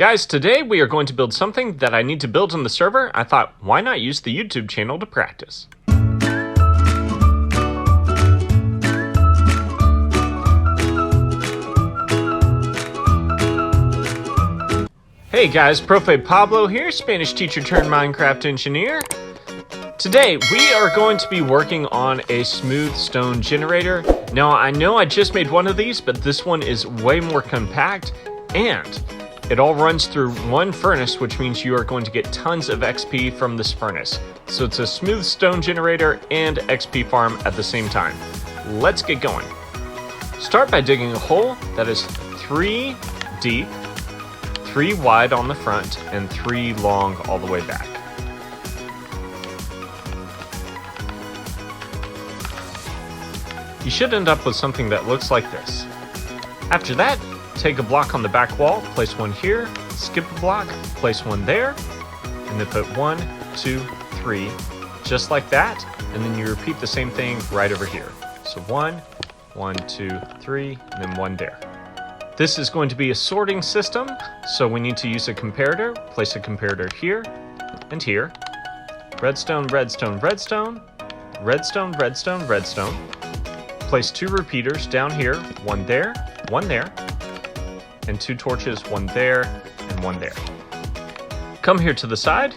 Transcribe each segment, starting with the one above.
Guys, today we are going to build something that I need to build on the server. I thought, why not use the YouTube channel to practice? Hey guys, Profe Pablo here, Spanish teacher turned Minecraft engineer. Today, we are going to be working on a smooth stone generator. Now, I know I just made one of these, but this one is way more compact, and it all runs through one furnace, which means you are going to get tons of XP from this furnace. So it's a smooth stone generator and XP farm at the same time. Let's get going. Start by digging a hole that is 3 deep, 3 wide on the front, and 3 long all the way back. You should end up with something that looks like this. After that, take a block on the back wall, place one here, skip a block, place one there, and then put 1, 2, 3, just like that, and then you repeat the same thing right over here. So 1, 1, 2, 3, and then 1 there. This is going to be a sorting system, so we need to use a comparator. Place a comparator here and here. Redstone, redstone, redstone, redstone, redstone, redstone. Place 2 repeaters down here, 1 there, and 2 torches, 1 there, and 1 there. Come here to the side,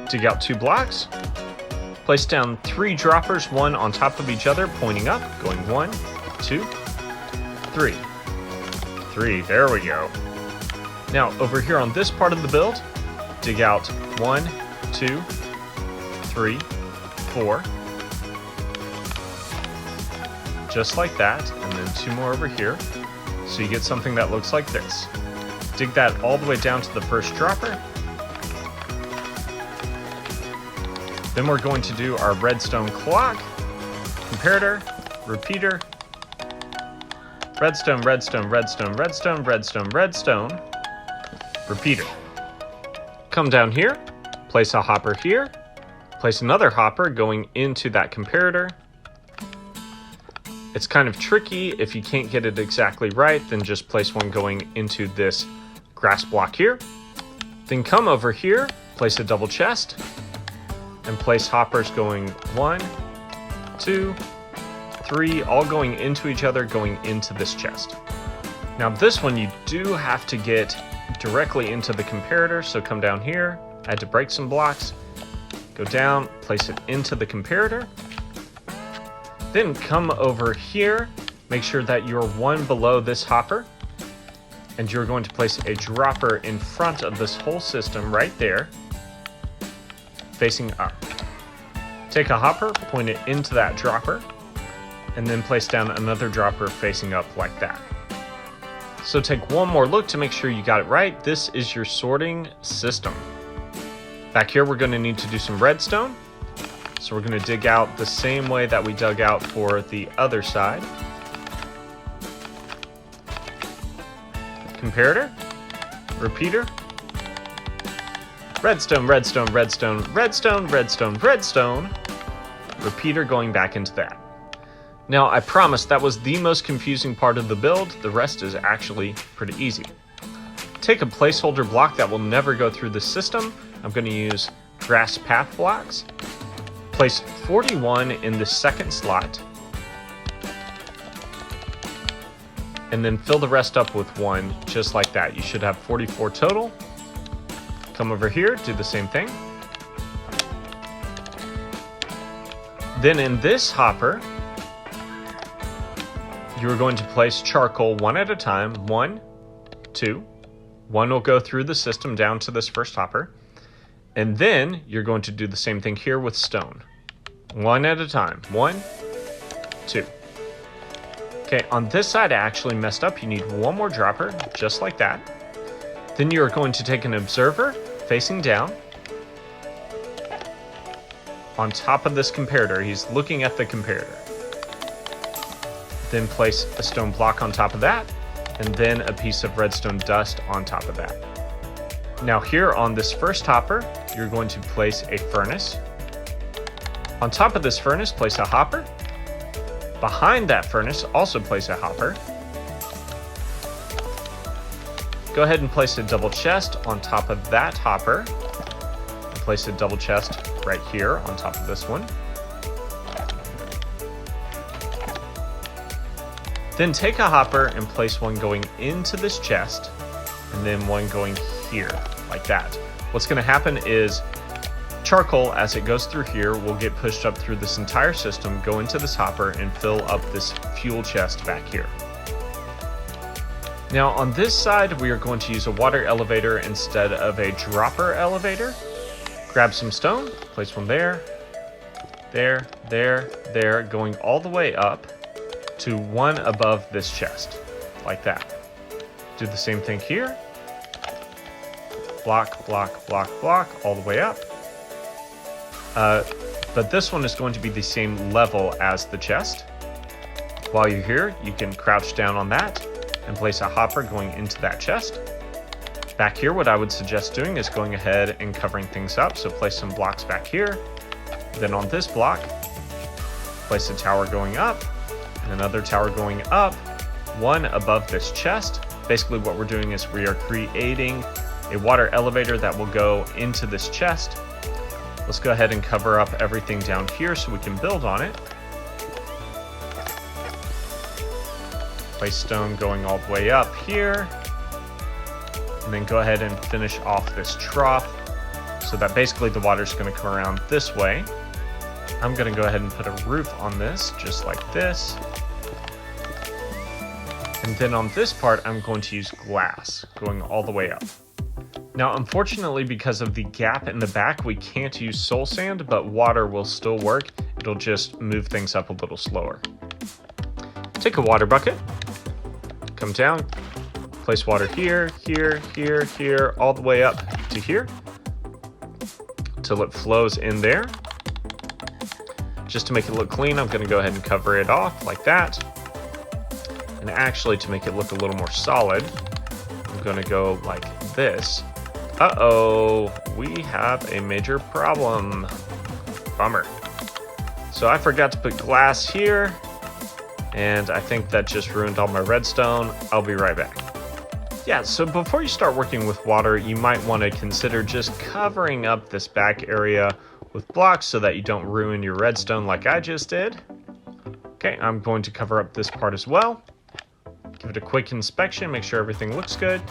dig out 2 blocks, place down 3 droppers, 1 on top of each other, pointing up, going 1, 2, 3. 3, there we go. Now, over here on this part of the build, dig out 1, 2, 3, 4. Just like that, and then 2 more over here. So you get something that looks like this. Dig that all the way down to the first dropper. Then we're going to do our redstone clock, comparator, repeater, redstone, redstone, redstone, redstone, redstone, redstone, repeater. Come down here, place a hopper here, place another hopper going into that comparator. It's kind of tricky. If you can't get it exactly right, then just place one going into this grass block here. Then come over here, place a double chest, and place hoppers going 1, 2, 3, all going into each other, going into this chest. Now this one you do have to get directly into the comparator, so come down here. I had to break some blocks, go down, place it into the comparator. Then come over here, make sure that you're 1 below this hopper, and you're going to place a dropper in front of this whole system right there, facing up. Take a hopper, point it into that dropper, and then place down another dropper facing up like that. So take one more look to make sure you got it right. This is your sorting system. Back here, we're going to need to do some redstone. So we're going to dig out the same way that we dug out for the other side. Comparator, repeater, redstone, redstone, redstone, redstone, redstone, redstone, repeater going back into that. Now, I promise that was the most confusing part of the build. The rest is actually pretty easy. Take a placeholder block that will never go through the system. I'm going to use grass path blocks. Place 41 in the second slot, and then fill the rest up with 1, just like that. You should have 44 total. Come over here, do the same thing. Then in this hopper, you're going to place charcoal 1 at a time, 1, 2. 1 will go through the system down to this first hopper. And then you're going to do the same thing here with stone. 1 at a time. 1, 2. Okay, on this side I actually messed up. You need 1 more dropper, just like that. Then you're going to take an observer facing down on top of this comparator. He's looking at the comparator. Then place a stone block on top of that, and then a piece of redstone dust on top of that. Now here on this first hopper, you're going to place a furnace. On top of this furnace, place a hopper. Behind that furnace, also place a hopper. Go ahead and place a double chest on top of that hopper. And place a double chest right here on top of this one. Then take a hopper and place one going into this chest, and then one going here, like that. What's going to happen is charcoal, as it goes through here, will get pushed up through this entire system, go into this hopper, and fill up this fuel chest back here. Now on this side, we are going to use a water elevator instead of a dropper elevator. Grab some stone, place one there, there, there, there, going all the way up to one above this chest, like that. Do the same thing here. Block, block, block, block, all the way up. But this one is going to be the same level as the chest. While you're here, you can crouch down on that and place a hopper going into that chest. Back here, what I would suggest doing is going ahead and covering things up. So place some blocks back here. Then on this block, place a tower going up and another tower going up, one above this chest. Basically what we're doing is we are creating a water elevator that will go into this chest. Let's go ahead and cover up everything down here so we can build on it. Place stone going all the way up here. And then go ahead and finish off this trough so that basically the water is going to come around this way. I'm going to go ahead and put a roof on this, just like this. And then on this part, I'm going to use glass going all the way up. Now, unfortunately, because of the gap in the back, we can't use soul sand, but water will still work. It'll just move things up a little slower. Take a water bucket, come down, place water here, here, here, here, all the way up to here, till it flows in there. Just to make it look clean, I'm gonna go ahead and cover it off like that. And actually, to make it look a little more solid, I'm gonna go like this. Uh-oh, we have a major problem. Bummer. So I forgot to put glass here, and I think that just ruined all my redstone. I'll be right back. Yeah, so before you start working with water, you might want to consider just covering up this back area with blocks so that you don't ruin your redstone like I just did. Okay, I'm going to cover up this part as well. Give it a quick inspection, make sure everything looks good.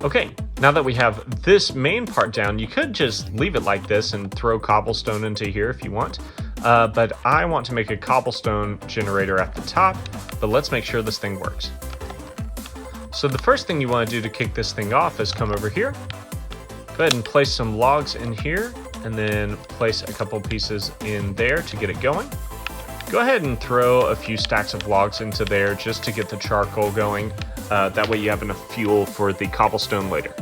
Okay, now that we have this main part down, you could just leave it like this and throw cobblestone into here if you want. But I want to make a cobblestone generator at the top, but let's make sure this thing works. So the first thing you want to do to kick this thing off is come over here. Go ahead and place some logs in here, and then place a couple pieces in there to get it going. Go ahead and throw a few stacks of logs into there just to get the charcoal going. That way you have enough fuel for the cobblestone later.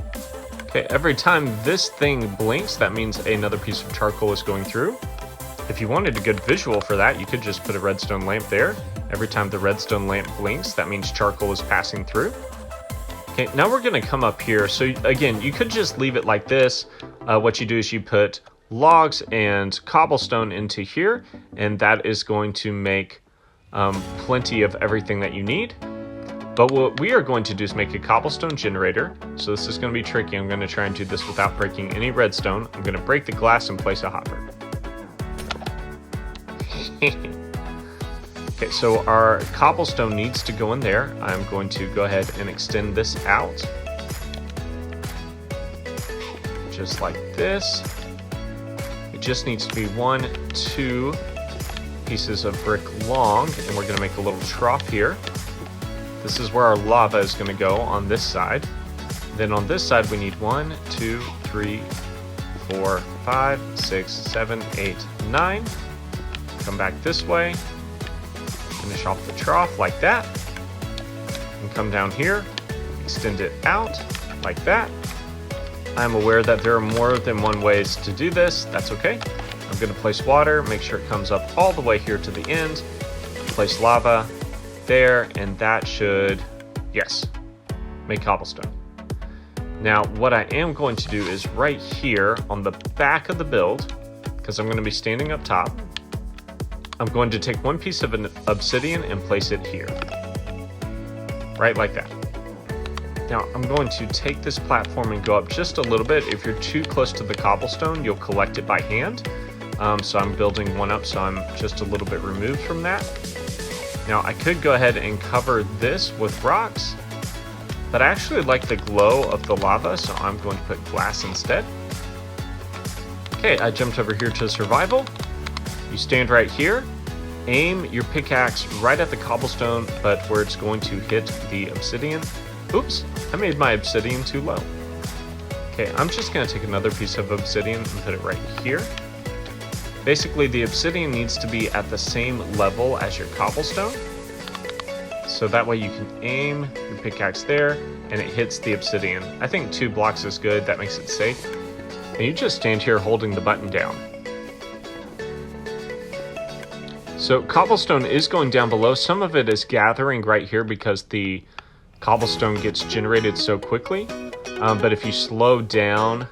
Okay, every time this thing blinks, that means another piece of charcoal is going through. If you wanted a good visual for that, you could just put a redstone lamp there. Every time the redstone lamp blinks, that means charcoal is passing through. Okay, now we're gonna come up here. So again, you could just leave it like this. What you do is you put logs and cobblestone into here, and that is going to make plenty of everything that you need. But what we are going to do is make a cobblestone generator. So this is going to be tricky. I'm going to try and do this without breaking any redstone. I'm going to break the glass and place a hopper. Okay, so our cobblestone needs to go in there. I'm going to go ahead and extend this out. Just like this. It just needs to be 1, 2 pieces of brick long, and we're going to make a little trough here. This is where our lava is going to go on this side. Then on this side, we need 1, 2, 3, 4, 5, 6, 7, 8, 9. Come back this way. Finish off the trough like that. And come down here. Extend it out like that. I'm aware that there are more than one ways to do this. That's okay. I'm going to place water. Make sure it comes up all the way here to the end. Place lava there, and that should, yes, make cobblestone. Now what I am going to do is right here on the back of the build, because I'm going to be standing up top, I'm going to take one piece of an obsidian and place it here, right like that. Now I'm going to take this platform and go up just a little bit. If you're too close to the cobblestone, you'll collect it by hand. So I'm building one up, so I'm just a little bit removed from that. Now I could go ahead and cover this with rocks, but I actually like the glow of the lava, so I'm going to put glass instead. Okay, I jumped over here to survival. You stand right here, aim your pickaxe right at the cobblestone, but where it's going to hit the obsidian. Oops, I made my obsidian too low. Okay, I'm just gonna take another piece of obsidian and put it right here. Basically, the obsidian needs to be at the same level as your cobblestone. So that way you can aim your pickaxe there and it hits the obsidian. I think 2 blocks is good, that makes it safe. And you just stand here holding the button down. So cobblestone is going down below. Some of it is gathering right here because the cobblestone gets generated so quickly. But if you slow down,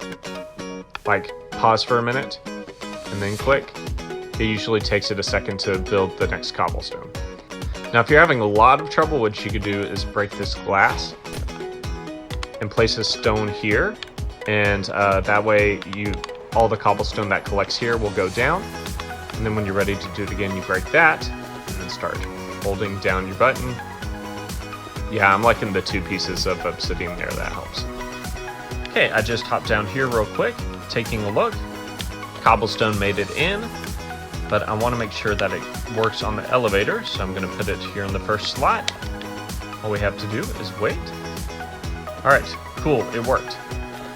like pause for a minute and then click, it usually takes it a second to build the next cobblestone. Now if you're having a lot of trouble, what you could do is break this glass and place a stone here, and that way all the cobblestone that collects here will go down. And then when you're ready to do it again, you break that and then start holding down your button. Yeah, I'm liking the 2 pieces of obsidian there, that helps. Okay, I just hopped down here real quick, taking a look. Cobblestone made it in, but I want to make sure that it works on the elevator, so I'm going to put it here in the first slot. All we have to do is wait. All right, cool, it worked.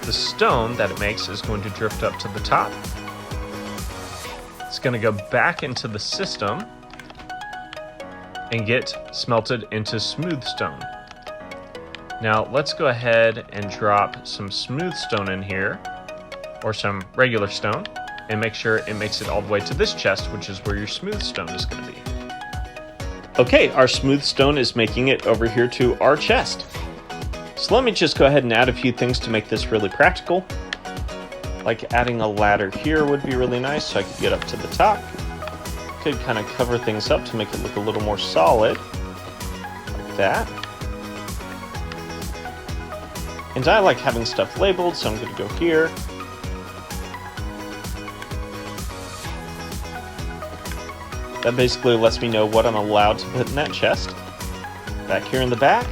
The stone that it makes is going to drift up to the top. It's going to go back into the system and get smelted into smooth stone. Now let's go ahead and drop some smooth stone in here, or some regular stone, and make sure it makes it all the way to this chest, which is where your smooth stone is going to be. Okay, our smooth stone is making it over here to our chest. So let me just go ahead and add a few things to make this really practical. Like adding a ladder here would be really nice so I could get up to the top. Could kind of cover things up to make it look a little more solid, like that. And I like having stuff labeled, so I'm going to go here. That basically lets me know what I'm allowed to put in that chest. Back here in the back,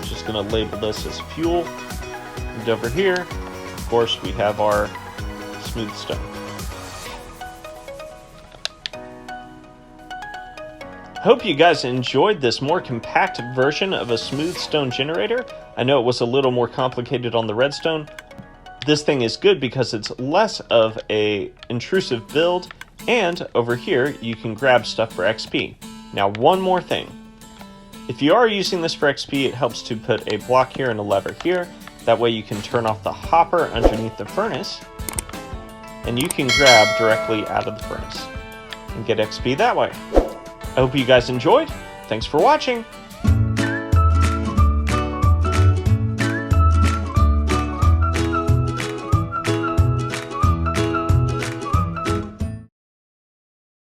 just going to label this as fuel. And over here, of course, we have our smooth stone. Hope you guys enjoyed this more compact version of a smooth stone generator. I know it was a little more complicated on the redstone. This thing is good because it's less of an intrusive build, and over here you can grab stuff for XP. Now one more thing. If you are using this for XP, it helps to put a block here and a lever here. That way you can turn off the hopper underneath the furnace, and you can grab directly out of the furnace and get XP that way. I hope you guys enjoyed. Thanks for watching.